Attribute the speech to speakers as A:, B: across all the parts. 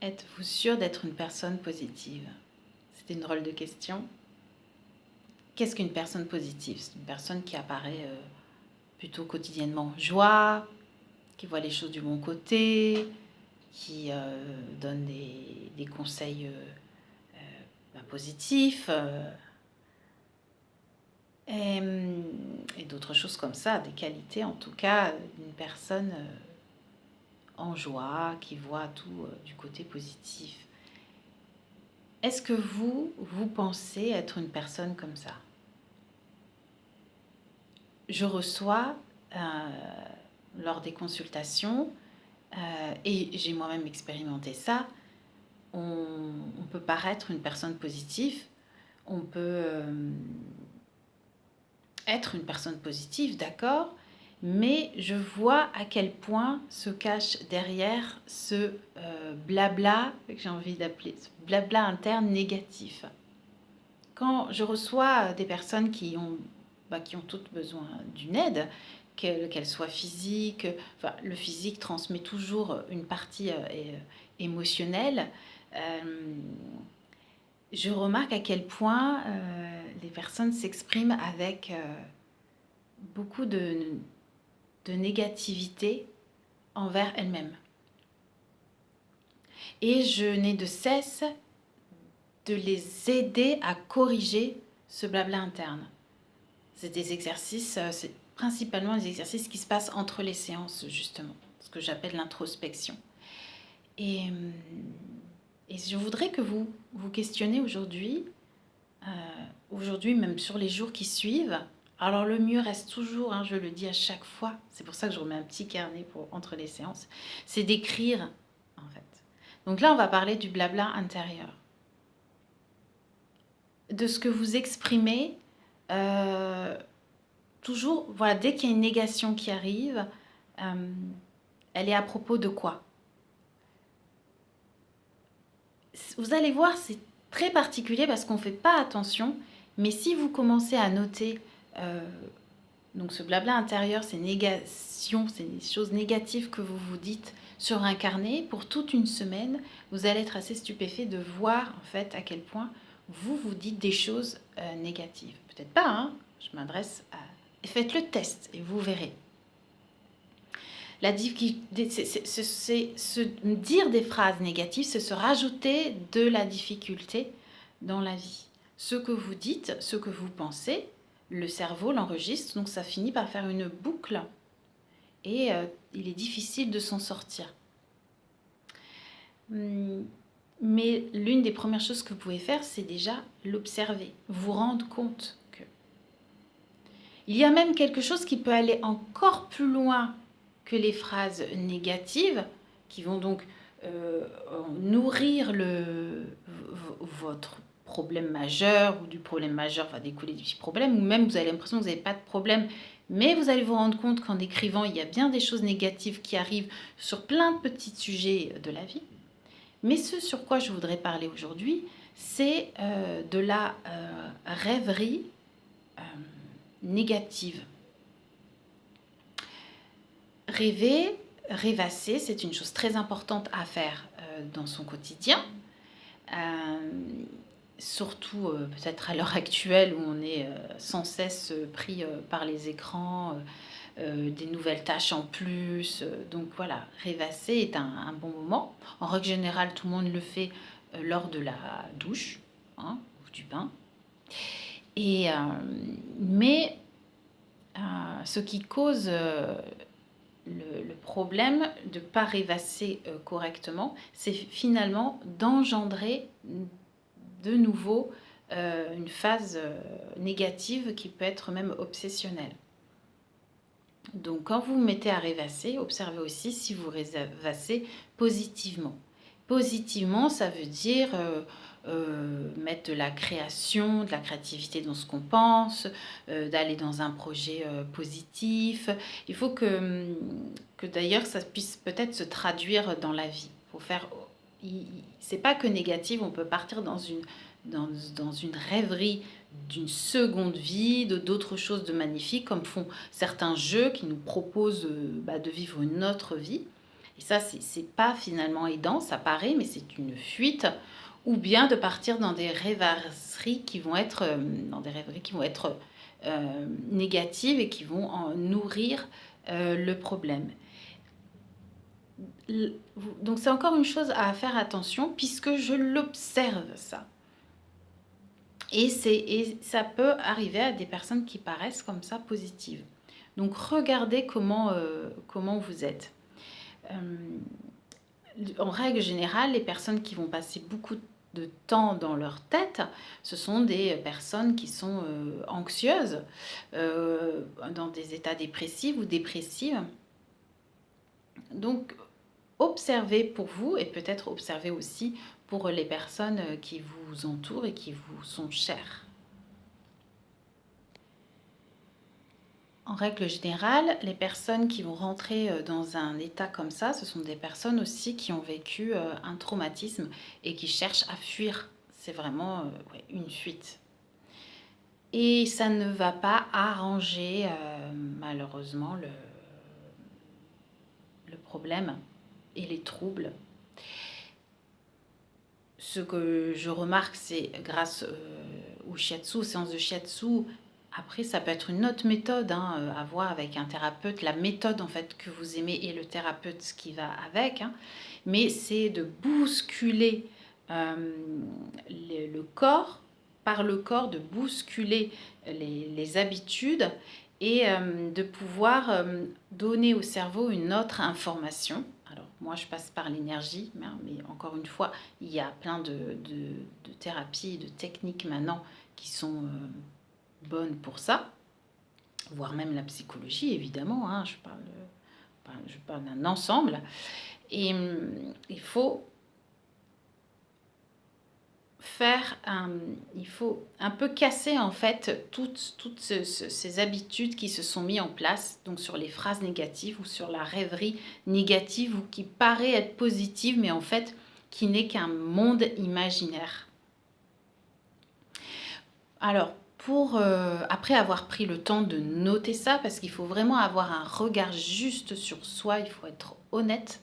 A: Êtes-vous sûr d'être une personne positive? C'était une drôle de question. Qu'est-ce qu'une personne positive? C'est une personne qui apparaît plutôt quotidiennement en joie, qui voit les choses du bon côté, qui donne des conseils positifs et d'autres choses comme ça, des qualités en tout cas d'une personne en joie, qui voit tout du côté positif. Est-ce que vous pensez être une personne comme ça? Je reçois lors des consultations, et j'ai moi-même expérimenté ça, on peut paraître une personne positive, on peut être une personne positive, d'accord, mais je vois à quel point se cache derrière ce blabla, que j'ai envie d'appeler, ce blabla interne négatif. Quand je reçois des personnes qui ont toutes besoin d'une aide, qu'elle soit physique, enfin, le physique transmet toujours une partie émotionnelle, je remarque à quel point les personnes s'expriment avec beaucoup de négativité envers elles-mêmes. Et je n'ai de cesse de les aider à corriger ce blabla interne. C'est des exercices, c'est principalement des exercices qui se passent entre les séances, justement, ce que j'appelle l'introspection. Et je voudrais que vous vous questionnez aujourd'hui, même sur les jours qui suivent. Alors le mieux reste toujours, je le dis à chaque fois, c'est pour ça que je remets un petit carnet entre les séances, c'est d'écrire en fait. Donc là on va parler du blabla intérieur. De ce que vous exprimez, toujours, voilà, dès qu'il y a une négation qui arrive, elle est à propos de quoi? Vous allez voir, c'est très particulier parce qu'on ne fait pas attention, mais si vous commencez à noter donc ce blabla intérieur, ces négations, ces choses négatives que vous vous dites sur un carnet pour toute une semaine, vous allez être assez stupéfait de voir en fait à quel point vous vous dites des choses négatives. Peut-être pas, je m'adresse à... Faites le test et vous verrez. La difficulté, c'est se dire des phrases négatives, c'est se rajouter de la difficulté dans la vie. Ce que vous dites, ce que vous pensez, le cerveau l'enregistre, donc ça finit par faire une boucle et il est difficile de s'en sortir. Mais l'une des premières choses que vous pouvez faire, c'est déjà l'observer, vous rendre compte que... Il y a même quelque chose qui peut aller encore plus loin que les phrases négatives, qui vont donc nourrir votre problème majeur, ou du problème majeur va découler du petit problème, ou même vous avez l'impression que vous n'avez pas de problème, mais vous allez vous rendre compte qu'en écrivant, il y a bien des choses négatives qui arrivent sur plein de petits sujets de la vie. Mais ce sur quoi je voudrais parler aujourd'hui, c'est de la rêverie négative. Rêvasser, c'est une chose très importante à faire dans son quotidien. Surtout peut-être à l'heure actuelle où on est sans cesse pris par les écrans, des nouvelles tâches en plus. Donc voilà, rêvasser est un bon moment. En règle générale, tout le monde le fait lors de la douche, ou du bain. Mais ce qui cause le problème de ne pas rêvasser correctement, c'est finalement d'engendrer de nouveau une phase négative qui peut être même obsessionnelle. Donc quand vous vous mettez à rêvasser, observez aussi si vous rêvassez positivement. Positivement, ça veut dire mettre de la création, de la créativité dans ce qu'on pense, d'aller dans un projet positif. Il faut que d'ailleurs ça puisse peut-être se traduire dans la vie. Faut faire, c'est pas que négatif, on peut partir dans une rêverie d'une seconde vie, d'autres choses de magnifiques, comme font certains jeux qui nous proposent de vivre une autre vie. Et ça, c'est pas finalement aidant, ça paraît, mais c'est une fuite. Ou bien de partir dans des rêvasseries qui vont être, négatives et qui vont en nourrir le problème. Donc c'est encore une chose à faire attention puisque je l'observe ça. Et ça peut arriver à des personnes qui paraissent comme ça positives. Donc regardez comment vous êtes. En règle générale, les personnes qui vont passer beaucoup de temps dans leur tête, ce sont des personnes qui sont anxieuses, dans des états dépressifs ou dépressives. Donc observez pour vous et peut-être observez aussi pour les personnes qui vous entourent et qui vous sont chères. En règle générale, les personnes qui vont rentrer dans un état comme ça, ce sont des personnes aussi qui ont vécu un traumatisme et qui cherchent à fuir. C'est vraiment une fuite. Et ça ne va pas arranger malheureusement le problème et les troubles. Ce que je remarque, c'est grâce au shiatsu, aux séances de shiatsu. Après, ça peut être une autre méthode à voir avec un thérapeute, la méthode en fait que vous aimez et le thérapeute ce qui va avec. Mais c'est de bousculer le corps, par le corps, de bousculer les habitudes et de pouvoir donner au cerveau une autre information. Alors moi je passe par l'énergie, mais encore une fois, il y a plein de thérapies, de techniques maintenant qui sont bonnes pour ça, voire même la psychologie évidemment, je parle d'un ensemble. Et il faut il faut un peu casser en fait toutes ces habitudes qui se sont mises en place, donc sur les phrases négatives ou sur la rêverie négative ou qui paraît être positive mais en fait qui n'est qu'un monde imaginaire. Alors après avoir pris le temps de noter ça, parce qu'il faut vraiment avoir un regard juste sur soi, il faut être honnête.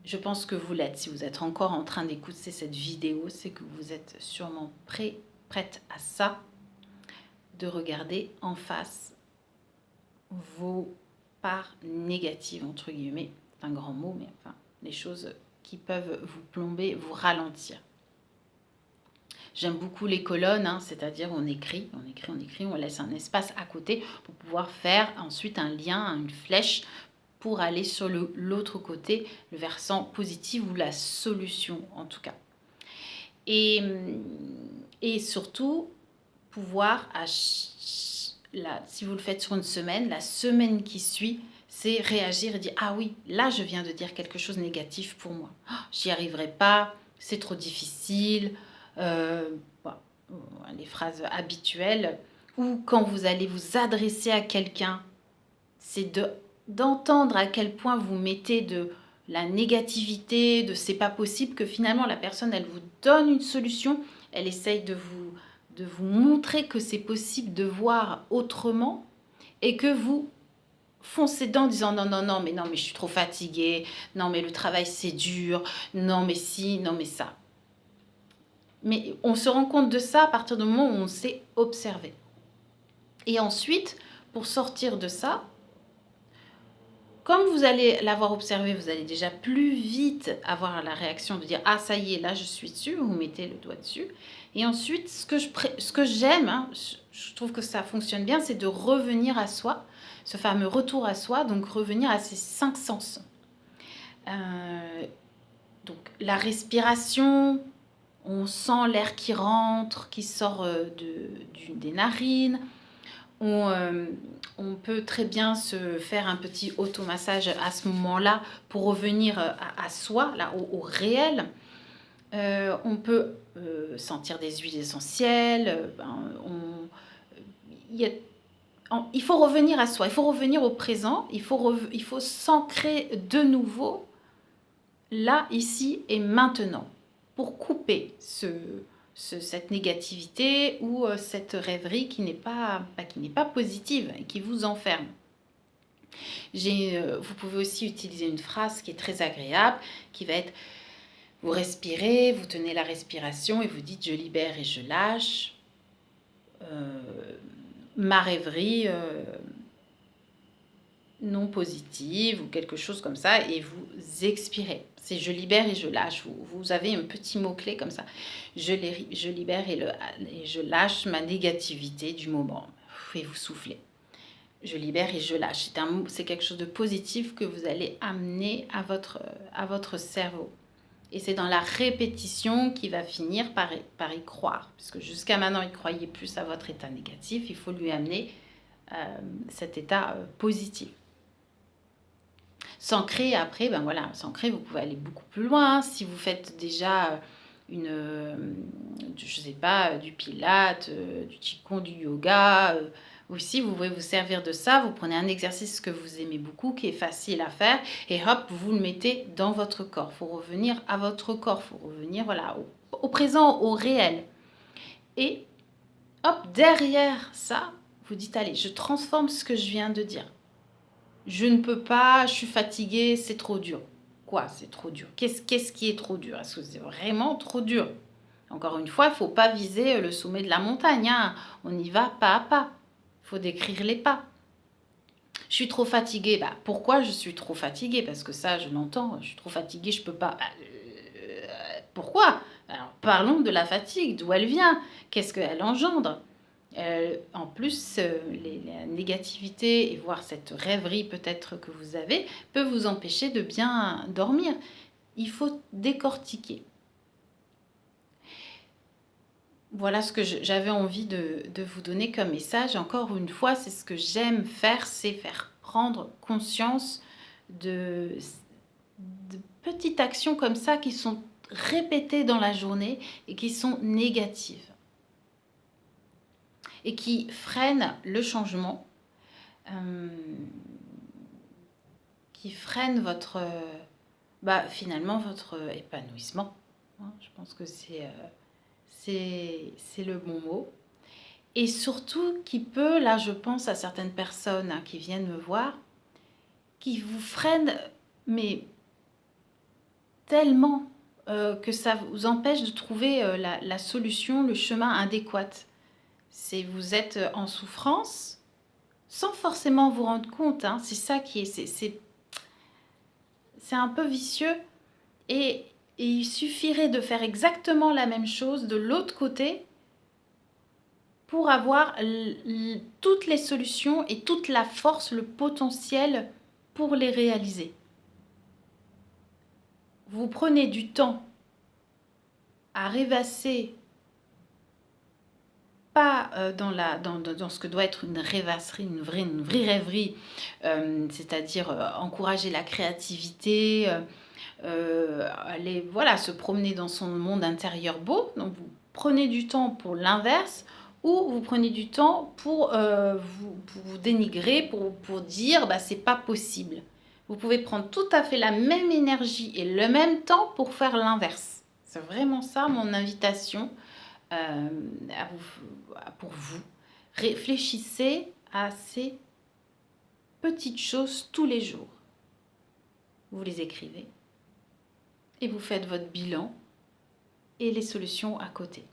A: Je pense que vous l'êtes. Si vous êtes encore en train d'écouter cette vidéo, c'est que vous êtes sûrement prête à ça, de regarder en face vos parts négatives, entre guillemets. C'est un grand mot, mais enfin, les choses qui peuvent vous plomber, vous ralentir. J'aime beaucoup les colonnes, c'est-à-dire on écrit, on laisse un espace à côté pour pouvoir faire ensuite un lien, une flèche pour aller sur l'autre côté, le versant positif ou la solution en tout cas. Et surtout, pouvoir, si vous le faites sur une semaine, la semaine qui suit, c'est réagir et dire « Ah oui, là je viens de dire quelque chose de négatif pour moi. Oh, j'y arriverai pas, c'est trop difficile. » Les phrases habituelles. Ou quand vous allez vous adresser à quelqu'un, c'est d'entendre à quel point vous mettez de la négativité, de c'est pas possible, que finalement la personne elle vous donne une solution, elle essaye de vous montrer que c'est possible de voir autrement et que vous foncez dedans en disant non mais je suis trop fatiguée, non mais le travail c'est dur, non mais si, non mais ça. Mais on se rend compte de ça à partir du moment où on s'est observé. Et ensuite, pour sortir de ça, comme vous allez l'avoir observé, vous allez déjà plus vite avoir la réaction de dire « Ah, ça y est, là, je suis dessus », vous mettez le doigt dessus. Et ensuite, ce que j'aime, je trouve que ça fonctionne bien, c'est de revenir à soi, ce fameux retour à soi, donc revenir à ses 5 sens. Donc, la respiration, on sent l'air qui rentre, qui sort des narines. On peut très bien se faire un petit automassage à ce moment-là pour revenir à soi, là, au réel. On peut sentir des huiles essentielles. Il faut revenir à soi, il faut revenir au présent, il faut s'ancrer de nouveau là, ici et maintenant pour couper cette négativité ou cette rêverie qui n'est pas positive et qui vous enferme. Vous pouvez aussi utiliser une phrase qui est très agréable, qui va être: vous respirez, vous tenez la respiration et vous dites: je libère et je lâche ma rêverie non positive ou quelque chose comme ça, et vous expirez. C'est je libère et je lâche. Vous avez un petit mot-clé comme ça. Je libère et je lâche ma négativité du moment. Et vous soufflez. Je libère et je lâche. C'est quelque chose de positif que vous allez amener à votre cerveau. Et c'est dans la répétition qu'il va finir par y croire. Puisque jusqu'à maintenant, il croyait plus à votre état négatif. Il faut lui amener cet état positif. S'ancrer après, ben voilà, s'ancrer, vous pouvez aller beaucoup plus loin. Hein. Si vous faites déjà je sais pas, du pilates, du qigong, du yoga, aussi vous pouvez vous servir de ça. Vous prenez un exercice que vous aimez beaucoup, qui est facile à faire, et hop, vous le mettez dans votre corps. Il faut revenir à votre corps, il faut revenir voilà, au présent, au réel. Et hop, derrière ça, vous dites, allez, je transforme ce que je viens de dire. Je ne peux pas, je suis fatiguée, c'est trop dur. Quoi, c'est trop dur? Qu'est-ce qui est trop dur? Est-ce que c'est vraiment trop dur? Encore une fois, il ne faut pas viser le sommet de la montagne. Hein. On y va pas à pas. Il faut décrire les pas. Je suis trop fatiguée. Bah, pourquoi je suis trop fatiguée? Parce que ça, je l'entends. Je suis trop fatiguée, je ne peux pas. Pourquoi? Alors, parlons de la fatigue, d'où elle vient, qu'est-ce qu'elle engendre. En plus, la négativité et voire cette rêverie peut-être que vous avez peut vous empêcher de bien dormir. Il faut décortiquer. Voilà ce que j'avais envie de vous donner comme message. Encore une fois, c'est ce que j'aime faire, c'est faire prendre conscience de petites actions comme ça qui sont répétées dans la journée et qui sont négatives et qui freinent le changement, qui freinent finalement votre épanouissement. Hein, je pense que c'est le bon mot. Et surtout qui peut, là je pense à certaines personnes qui viennent me voir, qui vous freinent, mais tellement que ça vous empêche de trouver la solution, le chemin adéquat. C'est vous êtes en souffrance sans forcément vous rendre compte. Hein, c'est ça qui est... C'est un peu vicieux. Et il suffirait de faire exactement la même chose de l'autre côté pour avoir toutes les solutions et toute la force, le potentiel pour les réaliser. Vous prenez du temps à rêvasser, pas dans ce que doit être une rêvasserie, une vraie rêverie, c'est-à-dire encourager la créativité, aller se promener dans son monde intérieur beau. Donc vous prenez du temps pour l'inverse, ou vous prenez du temps pour vous dénigrer, pour dire c'est pas possible. Vous pouvez prendre tout à fait la même énergie et le même temps pour faire l'inverse. C'est vraiment ça mon invitation pour vous. Réfléchissez à ces petites choses tous les jours. Vous les écrivez et vous faites votre bilan et les solutions à côté.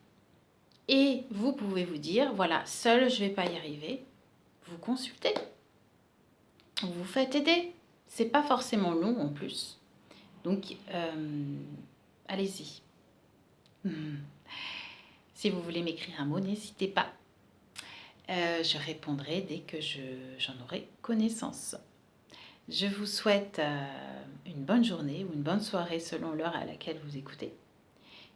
A: Et vous pouvez vous dire, voilà, seul je ne vais pas y arriver. Vous consultez. Vous vous faites aider. C'est pas forcément long en plus. Donc, allez-y. Si vous voulez m'écrire un mot, n'hésitez pas. Je répondrai dès que j'en aurai connaissance. Je vous souhaite une bonne journée ou une bonne soirée selon l'heure à laquelle vous écoutez.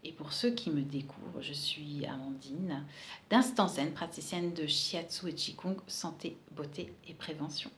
A: Et pour ceux qui me découvrent, je suis Amandine d'Instant Zen, praticienne de Shiatsu et Qigong, santé, beauté et prévention.